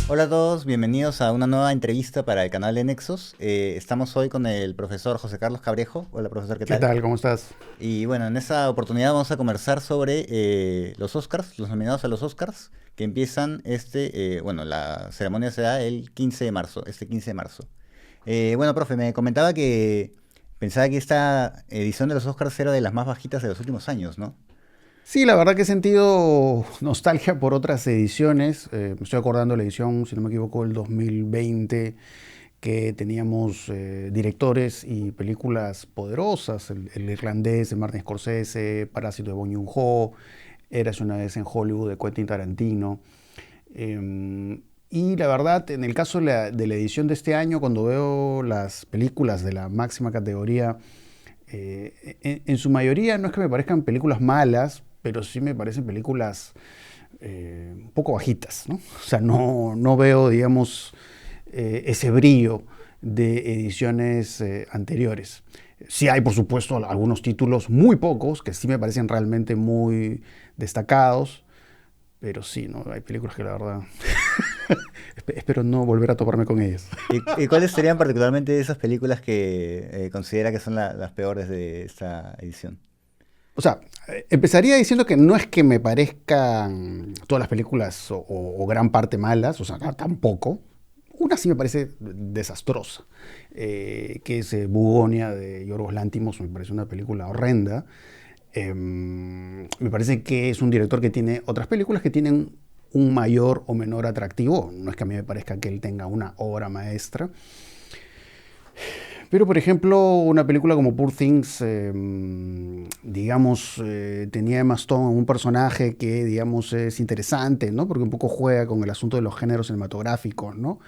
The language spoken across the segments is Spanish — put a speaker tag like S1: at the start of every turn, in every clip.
S1: Hola a todos, bienvenidos a una nueva entrevista para el canal de Nexos. Estamos hoy con el profesor José Carlos Cabrejo. Hola profesor, ¿qué
S2: ¿Qué
S1: tal?
S2: tal? ¿Cómo estás?
S1: Y bueno, en esta oportunidad vamos a conversar sobre los Oscars, los nominados a los Oscars, que empiezan bueno, la ceremonia se da el 15 de marzo, este 15 de marzo. Bueno, profe, me comentaba que pensaba que esta edición de los Oscars era de las más bajitas de los últimos años, ¿no?
S2: Sí, la verdad que he sentido nostalgia por otras ediciones. Me estoy acordando de la edición, si no me equivoco, del 2020, que teníamos directores y películas poderosas. El irlandés de Martin Scorsese, Parásito de Bong Joon-ho, Érase una vez en Hollywood de Quentin Tarantino. Y la verdad, en el caso de la edición de este año, cuando veo las películas de la máxima categoría, en su mayoría no es que me parezcan películas malas, pero sí me parecen películas un poco bajitas, ¿no? O sea, no veo, digamos, ese brillo de ediciones anteriores. Sí hay, por supuesto, algunos títulos, muy pocos, que sí me parecen realmente muy destacados, pero sí, ¿no? Hay películas que la verdad espero no volver a toparme con ellas.
S1: ¿Y cuáles serían particularmente esas películas que considera que son las peores de esta edición?
S2: O sea, empezaría diciendo que no es que me parezcan todas las películas o gran parte malas, o sea, tampoco. Una sí me parece desastrosa, que es Bugonia de Yorgos Lanthimos, me parece una película horrenda. Me parece que es un director que tiene otras películas que tienen un mayor o menor atractivo. No es que a mí me parezca que él tenga una obra maestra. Pero, por ejemplo, una película como Poor Things, digamos, tenía Emma Stone un personaje que, digamos, es interesante, ¿no? Porque un poco juega con el asunto de los géneros cinematográficos, ¿no?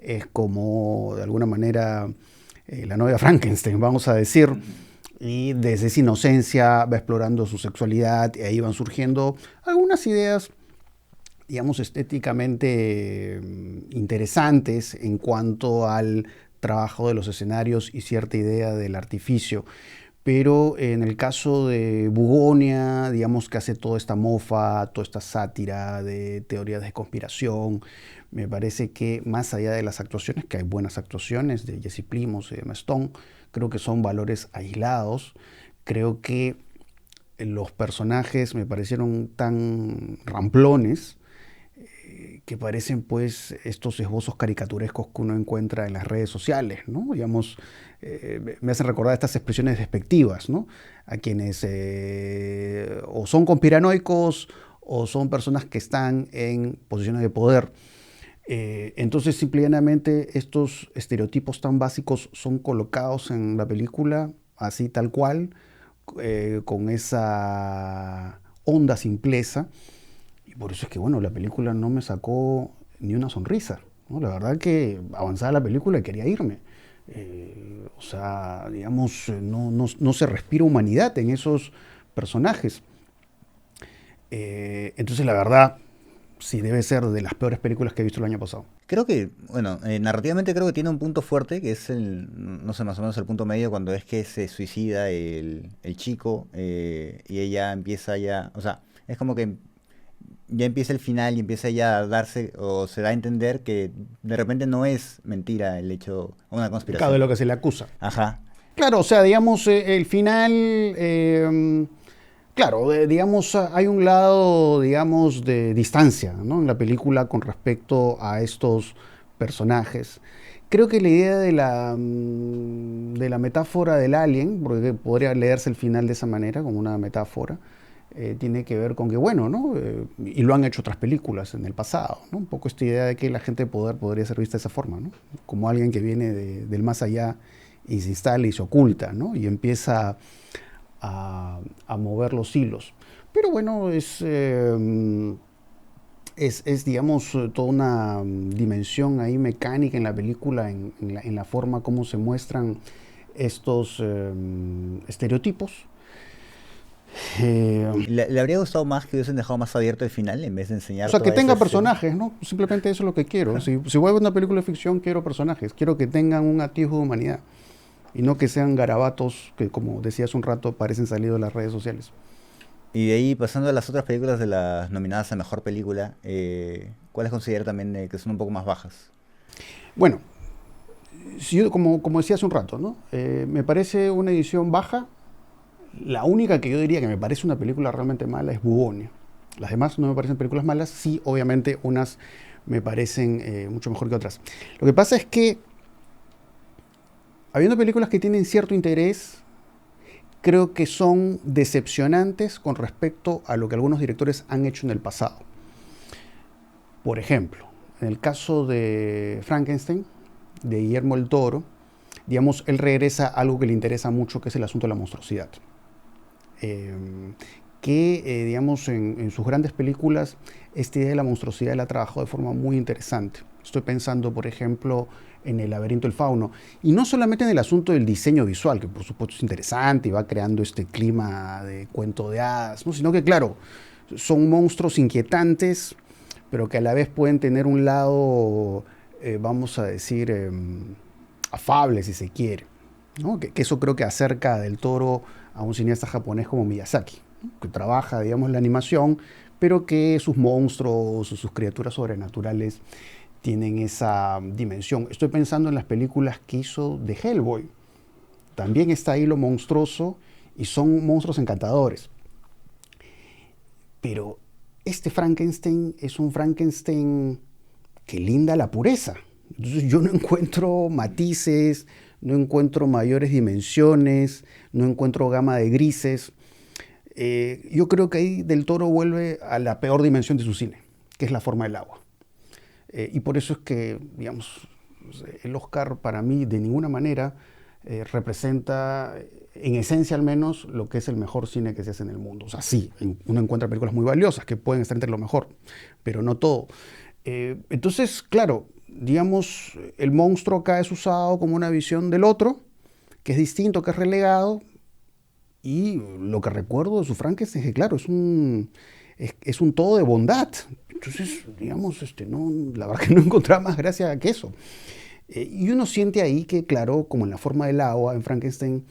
S2: Es como, de alguna manera, la novia Frankenstein, vamos a decir. Y desde esa inocencia va explorando su sexualidad y ahí van surgiendo algunas ideas, digamos, estéticamente interesantes en cuanto al trabajo de los escenarios y cierta idea del artificio. Pero en el caso de Bugonia, digamos que hace toda esta mofa, toda esta sátira de teorías de conspiración, me parece que más allá de las actuaciones, que hay buenas actuaciones de Jesse Plimos y de Emma Stone, creo que son valores aislados. Creo que los personajes me parecieron tan ramplones que parecen pues estos esbozos caricaturescos que uno encuentra en las redes sociales, ¿no? Digamos, me hacen recordar estas expresiones despectivas, ¿no? A quienes o son conspiranoicos o son personas que están en posiciones de poder. Entonces, simplemente estos estereotipos tan básicos son colocados en la película así tal cual, con esa honda simpleza, y por eso es que, bueno, la película no me sacó ni una sonrisa, ¿no? La verdad que avanzaba la película y quería irme. O sea, digamos, no se respira humanidad en esos personajes. Entonces, la verdad, sí debe ser de las peores películas que he visto el año pasado.
S1: Creo que, bueno, narrativamente creo que tiene un punto fuerte, que es no sé, más o menos el punto medio cuando es que se suicida el chico y ella empieza ya, o sea, es como que ya empieza el final y empieza ya a darse o se da a entender que de repente no es mentira el hecho, una
S2: Claro, de
S1: conspiración.
S2: lo que se le acusa.
S1: Ajá.
S2: Claro, o sea, digamos, el final, claro, digamos, hay un lado, digamos, de distancia, ¿no? En la película con respecto a estos personajes. Creo que la idea de la metáfora del alien, porque podría leerse el final de esa manera, como una metáfora, tiene que ver con que, bueno, ¿no? Y lo han hecho otras películas en el pasado, ¿no? Un poco esta idea de que la gente de poder podría ser vista de esa forma, ¿no? Como alguien que viene del más allá y se instala y se oculta, ¿no? Y empieza a mover los hilos. Pero bueno, digamos, toda una dimensión ahí mecánica en la película, en la forma como se muestran estos estereotipos. Eh,
S1: ¿Le habría gustado más que hubiesen dejado más abierto el final en vez de
S2: o
S1: enseñar
S2: sea, que
S1: toda esa
S2: tenga
S1: escena?
S2: personajes, ¿no? Simplemente eso es lo que quiero. Si voy a ver una película de ficción, quiero personajes. Quiero que tengan un atisbo de humanidad. Y no que sean garabatos que, como decía hace un rato, parecen salidos de las redes sociales.
S1: Y de ahí, pasando a las otras películas de las nominadas a Mejor Película, ¿cuáles considera también que son un poco más bajas?
S2: Bueno, si yo, como decía hace un rato, ¿no? Me parece una edición baja. La única que yo diría que me parece una película realmente mala es Bugonia. Las demás no me parecen películas malas, sí, obviamente unas me parecen mucho mejor que otras. Lo que pasa es que, habiendo películas que tienen cierto interés, creo que son decepcionantes con respecto a lo que algunos directores han hecho en el pasado. Por ejemplo, en el caso de Frankenstein, de Guillermo el Toro, digamos, él regresa a algo que le interesa mucho, que es el asunto de la monstruosidad. Eh, digamos, en sus grandes películas, esta idea de la monstruosidad la ha trabajado de forma muy interesante. Estoy pensando, por ejemplo, en El laberinto del fauno. Y no solamente en el asunto del diseño visual, que por supuesto es interesante y va creando este clima de cuento de hadas, ¿no? Sino que, claro, son monstruos inquietantes, pero que a la vez pueden tener un lado, vamos a decir, afable, si se quiere, ¿no? Que eso creo que acerca del Toro a un cineasta japonés como Miyazaki, ¿no? Que trabaja, digamos, la animación, pero que sus monstruos o sus criaturas sobrenaturales tienen esa dimensión. Estoy pensando en las películas que hizo de Hellboy. También está ahí lo monstruoso y son monstruos encantadores. Pero este Frankenstein es un Frankenstein que linda la pureza. Entonces yo no encuentro matices, no encuentro mayores dimensiones, no encuentro gama de grises. Yo creo que ahí Del Toro vuelve a la peor dimensión de su cine, que es la forma del agua. Y por eso es que, digamos, el Oscar para mí de ninguna manera representa, en esencia al menos, lo que es el mejor cine que se hace en el mundo. O sea, sí, uno encuentra películas muy valiosas que pueden estar entre lo mejor, pero no todo. Entonces, claro, digamos, el monstruo acá es usado como una visión del otro, que es distinto, que es relegado, y lo que recuerdo de su Frankenstein es que, claro, es un todo de bondad. Entonces, digamos, no, la verdad que no encontraba más gracia que eso. Y uno siente ahí que, claro, como en la forma del agua, en Frankenstein,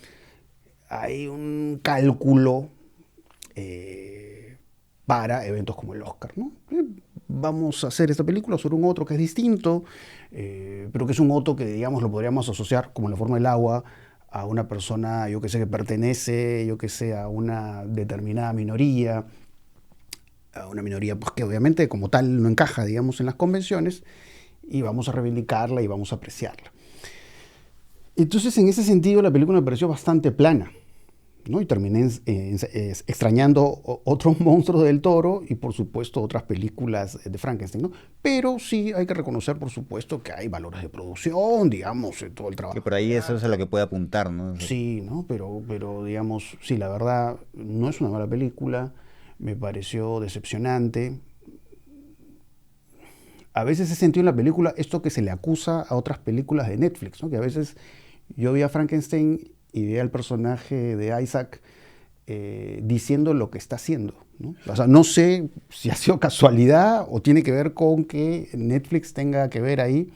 S2: hay un cálculo para eventos como el Oscar, ¿no? Vamos a hacer esta película sobre un otro que es distinto, pero que es un otro que, digamos, lo podríamos asociar, como en la forma del agua, a una persona, yo que sé, que pertenece, yo que sé, a una determinada minoría, a una minoría pues, que obviamente como tal no encaja, digamos, en las convenciones, y vamos a reivindicarla y vamos a apreciarla. Entonces, en ese sentido, la película me pareció bastante plana, ¿no? Y terminé extrañando otros monstruos del Toro y, por supuesto, otras películas de Frankenstein, ¿no? Pero sí hay que reconocer, por supuesto, que hay valores de producción, digamos, todo el
S1: Que
S2: trabajo.
S1: por ahí eso es a lo que puede apuntar, ¿no?
S2: Sí, ¿no? Pero, digamos, sí, la verdad, no es una mala película, me pareció decepcionante. A veces he sentido en la película esto que se le acusa a otras películas de Netflix, ¿no? Que a veces yo veía a Frankenstein y veía al personaje de Isaac diciendo lo que está haciendo, ¿no? O sea, no sé si ha sido casualidad o tiene que ver con que Netflix tenga que ver ahí,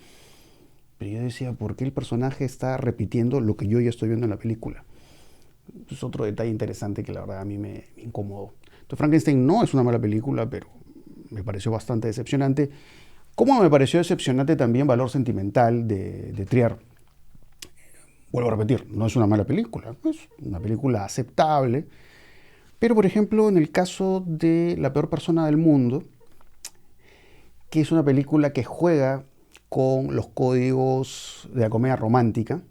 S2: pero yo decía, ¿por qué el personaje está repitiendo lo que yo ya estoy viendo en la película? Es otro detalle interesante que la verdad a mí me incomodó. Entonces, Frankenstein no es una mala película, pero me pareció bastante decepcionante. Como me pareció decepcionante también Valor Sentimental de Trier. Vuelvo a repetir, no es una mala película, es una película aceptable, pero por ejemplo en el caso de La peor persona del mundo, que es una película que juega con los códigos de la comedia romántica,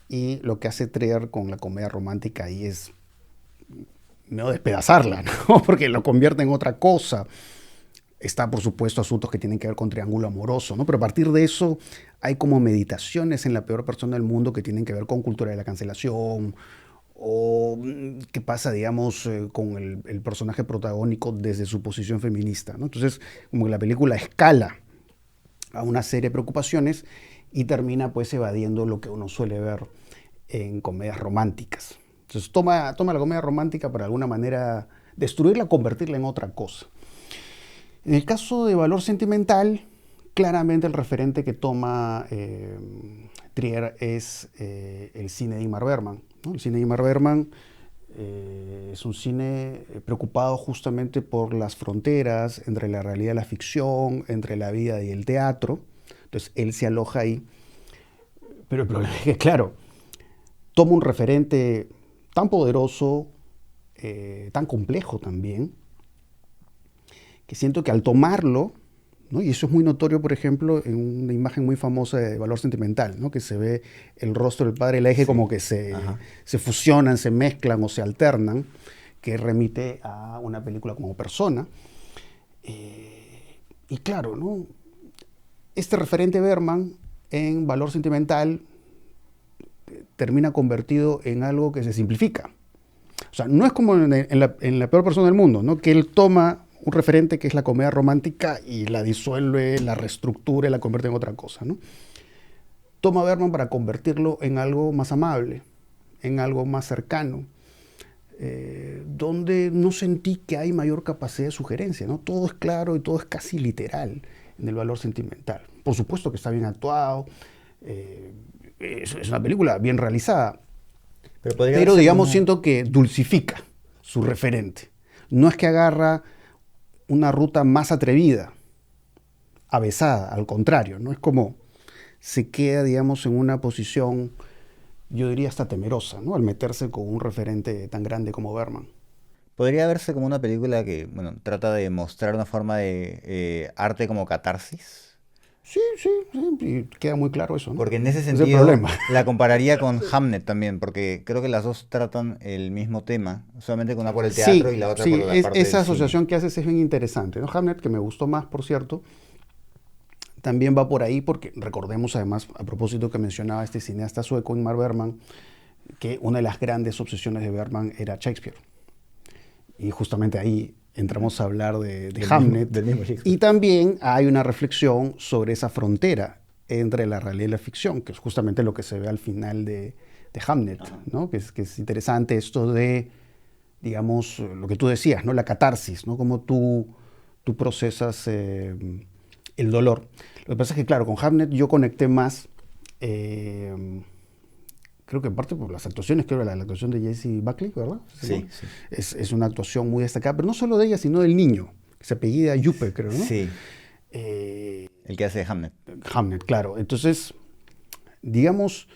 S2: y lo que hace Trier con la comedia romántica ahí es no despedazarla, ¿no? Porque lo convierte en otra cosa. Está, por supuesto, asuntos que tienen que ver con triángulo amoroso, ¿no? Pero a partir de eso hay como meditaciones en La peor persona del mundo que tienen que ver con cultura de la cancelación o qué pasa, digamos, con el personaje protagónico desde su posición feminista, ¿no? Entonces, como que la película escala a una serie de preocupaciones y termina pues evadiendo lo que uno suele ver en comedias románticas. Entonces toma la comedia romántica para de alguna manera destruirla, convertirla en otra cosa. En el caso de Valor Sentimental, claramente el referente que toma Trier es el cine de Ingmar Bergman, ¿no? El cine de Ingmar Bergman Es un cine preocupado justamente por las fronteras entre la realidad y la ficción, entre la vida y el teatro. Entonces él se aloja ahí. Pero el problema es que, claro, toma un referente tan poderoso, tan complejo también, que siento que al tomarlo, ¿no? Y eso es muy notorio, por ejemplo, en una imagen muy famosa de Valor Sentimental, ¿no? Que se ve el rostro del padre y la hija como que se fusionan, se mezclan o se alternan, que remite a una película como Persona. Y claro, ¿no? Este referente Bergman en Valor Sentimental termina convertido en algo que se simplifica. O sea, no es como en la peor persona del mundo, ¿no? Que él toma un referente que es la comedia romántica y la disuelve, la reestructura y la convierte en otra cosa, ¿no? Toma a Bergman para convertirlo en algo más amable, en algo más cercano, donde no sentí que hay mayor capacidad de sugerencia, ¿no? Todo es claro y todo es casi literal en el Valor Sentimental. Por supuesto que está bien actuado, es una película bien realizada, pero digamos siento que dulcifica su referente. No es que agarra una ruta más atrevida, avesada, al contrario, ¿no? Es como se queda, digamos, en una posición, yo diría hasta temerosa, ¿no? Al meterse con un referente tan grande como Bergman.
S1: Podría verse como una película que, bueno, trata de mostrar una forma de arte como catarsis.
S2: Sí, sí, sí, y queda muy claro eso, ¿no?
S1: Porque en ese
S2: Es el
S1: sentido
S2: problema.
S1: la compararía con Hamnet también, porque creo que las dos tratan el mismo tema, solamente una por el teatro
S2: Sí,
S1: y la otra por
S2: sí,
S1: la parte
S2: esa
S1: del cine.
S2: asociación que haces es bien interesante, ¿no? Hamlet, que me gustó más, por cierto, también va por ahí porque recordemos además, a propósito que mencionaba este cineasta sueco, Ingmar Bergman, que una de las grandes obsesiones de Bergman era Shakespeare. Y justamente ahí entramos a hablar de Hamlet.
S1: Del mismo Shakespeare.
S2: Y también hay una reflexión sobre esa frontera entre la realidad y la ficción, que es justamente lo que se ve al final de Hamlet, ¿no? Que es interesante esto de, digamos, lo que tú decías, ¿no? La catarsis, ¿no? Cómo tú procesas el dolor. Lo que pasa es que, claro, con Hamlet yo conecté más, creo que en parte por las actuaciones, creo que la actuación de Jessie Buckley, ¿verdad?
S1: Sí,
S2: ¿No?
S1: sí.
S2: Es una actuación muy destacada, pero no solo de ella, sino del niño, que se apellida Yuppe, creo, ¿no?
S1: Sí,
S2: El
S1: que hace de Hamnet.
S2: Hamlet, claro. Entonces, digamos,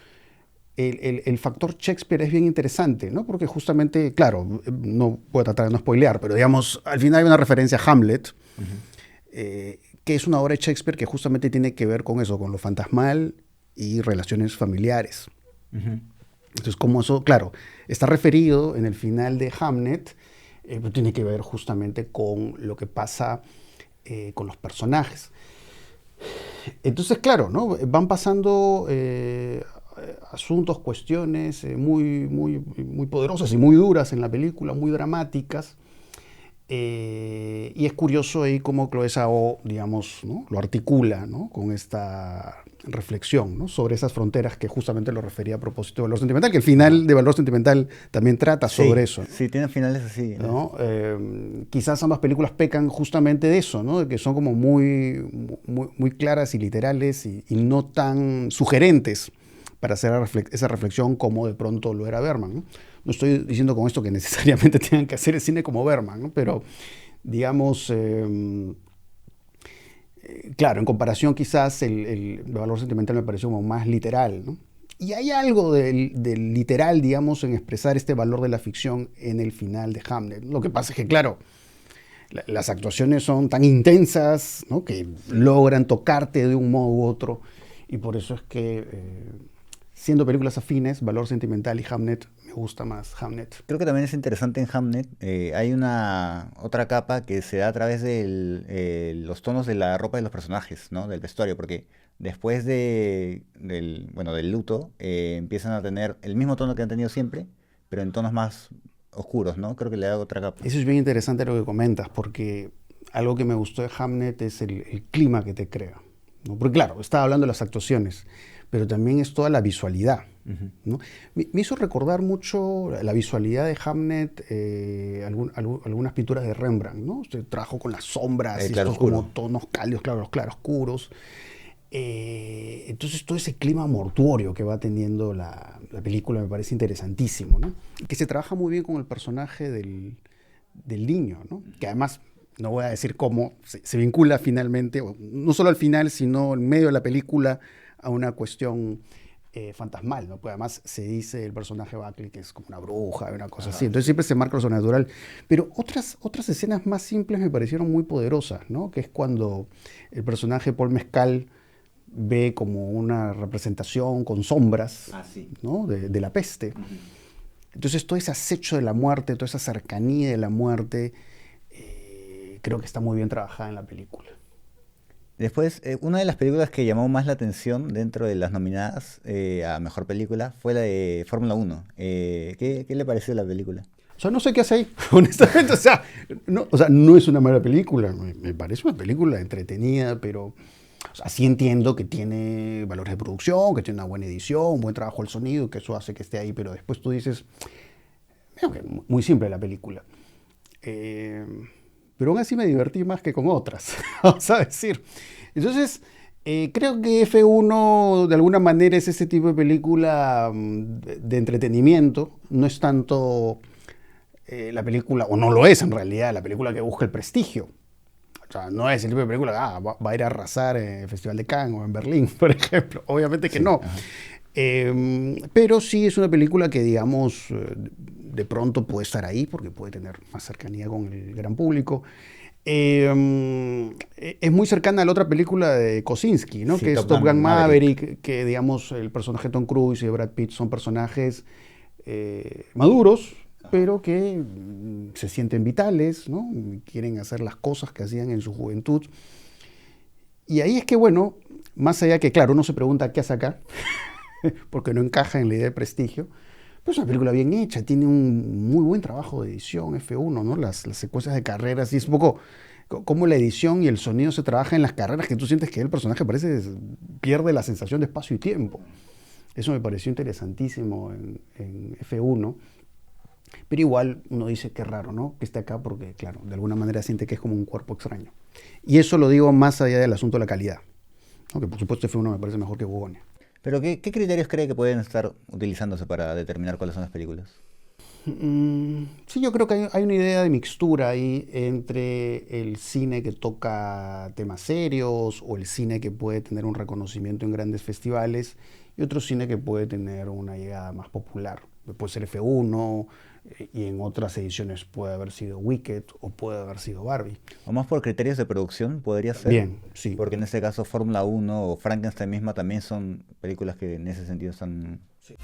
S2: el factor Shakespeare es bien interesante, ¿no? Porque justamente, claro, no puedo tratar de no spoilear, pero digamos, al final hay una referencia a Hamlet, que es una obra de Shakespeare que justamente tiene que ver con eso, con lo fantasmal y relaciones familiares. Entonces, como eso, claro, está referido en el final de Hamlet, pero tiene que ver justamente con lo que pasa con los personajes. Entonces, claro, ¿no? Van pasando asuntos, cuestiones muy poderosas y muy duras en la película, muy dramáticas. Y es curioso ahí cómo Chloë Zhao, digamos, ¿no? Lo articula, ¿no? Con esta reflexión, ¿no? Sobre esas fronteras que justamente lo refería a propósito de Valor Sentimental, que el final de Valor Sentimental también trata sobre eso, ¿no?
S1: Sí, tiene finales así,
S2: ¿No? Quizás ambas películas pecan justamente de eso, ¿no? De que son como muy claras y literales y no tan sugerentes para hacer esa reflexión como de pronto lo era Bergman, ¿no? No estoy diciendo con esto que necesariamente tengan que hacer el cine como Bergman, ¿no? Pero digamos, claro, en comparación quizás el Valor Sentimental me pareció como más literal, ¿no? Y hay algo del literal, digamos, en expresar este valor de la ficción en el final de Hamlet. Lo que pasa es que, claro, las actuaciones son tan intensas, ¿no? Que logran tocarte de un modo u otro, y por eso es que, siendo películas afines, Valor Sentimental y Hamlet, me gusta más Hamlet.
S1: Creo que también es interesante en Hamnet, hay una otra capa que se da a través de los tonos de la ropa de los personajes, ¿no? Del vestuario, porque después del luto empiezan a tener el mismo tono que han tenido siempre, pero en tonos más oscuros, ¿no? Creo que le da otra capa.
S2: Eso es bien interesante lo que comentas, porque algo que me gustó de Hamlet es el clima que te crea, ¿no? Porque claro, estaba hablando de las actuaciones, pero también es toda la visualidad, ¿no? Me hizo recordar mucho la visualidad de Hamlet, algunas pinturas de Rembrandt, ¿no? Trabajó con las sombras y estos como tonos cálidos, claros, claroscuros. Entonces todo ese clima mortuorio que va teniendo la película me parece interesantísimo, ¿no? Y que se trabaja muy bien con el personaje del niño, ¿no? Que además, no voy a decir cómo, se vincula finalmente, no solo al final, sino en medio de la película, a una cuestión fantasmal, ¿no? Porque además se dice el personaje Buckley que es como una bruja, una cosa así. Entonces siempre se marca lo sobrenatural. Pero otras escenas más simples me parecieron muy poderosas, ¿no? Que es cuando el personaje Paul Mescal ve como una representación con sombras,
S1: Sí.
S2: ¿no? de la peste. Entonces todo ese acecho de la muerte, toda esa cercanía de la muerte, creo que está muy bien trabajada en la película.
S1: Después, una de las películas que llamó más la atención dentro de las nominadas a Mejor Película fue la de Fórmula 1. ¿Qué le pareció la película?
S2: O sea, no sé qué hace ahí, honestamente. O sea, no es una mala película. Me parece una película entretenida, pero o sea, sí entiendo que tiene valores de producción, que tiene una buena edición, un buen trabajo del sonido, que eso hace que esté ahí, pero después tú dices, "Mira, que muy simple la película. Eh, pero aún así me divertí más que con otras, vamos a decir. Entonces, creo que F1 de alguna manera es ese tipo de película de entretenimiento, no es tanto la película, o no lo es en realidad, la película que busca el prestigio. O sea, no es el tipo de película que va a ir a arrasar en el Festival de Cannes o en Berlín, por ejemplo. Obviamente que
S1: Sí,
S2: no.
S1: ajá.
S2: Pero sí es una película que, digamos, de pronto puede estar ahí porque puede tener más cercanía con el gran público. Es muy cercana a la otra película de Kosinski, ¿no?
S1: Sí,
S2: Que es
S1: Top
S2: Top Gun
S1: Gun Maverick.
S2: Maverick, que, digamos, el personaje de Tom Cruise y de Brad Pitt son personajes maduros, pero que se sienten vitales, ¿no? Quieren hacer las cosas que hacían en su juventud. Y ahí es que, bueno, más allá que, claro, uno se pregunta qué hace acá, porque no encaja en la idea de prestigio, pero es una película bien hecha, tiene un muy buen trabajo de edición F1, ¿no? Las secuencias de carreras, y es un poco cómo la edición y el sonido se trabaja en las carreras, que tú sientes que el personaje pierde la sensación de espacio y tiempo. Eso me pareció interesantísimo en F1. Pero igual uno dice que raro, ¿no? Que esté acá porque, claro, de alguna manera siente que es como un cuerpo extraño. Y eso lo digo más allá del asunto de la calidad. ¿No? Que por supuesto F1 me parece mejor que Bugonia.
S1: Pero ¿qué criterios cree que pueden estar utilizándose para determinar cuáles son las películas?
S2: Sí, yo creo que hay una idea de mixtura ahí entre el cine que toca temas serios o el cine que puede tener un reconocimiento en grandes festivales y otro cine que puede tener una llegada más popular. Puede ser F1 y en otras ediciones puede haber sido Wicked o puede haber sido Barbie.
S1: O más por criterios de producción, podría ser.
S2: Bien, sí.
S1: Porque en este caso Fórmula 1 o Frankenstein misma también son películas que en ese sentido están...
S2: Sí.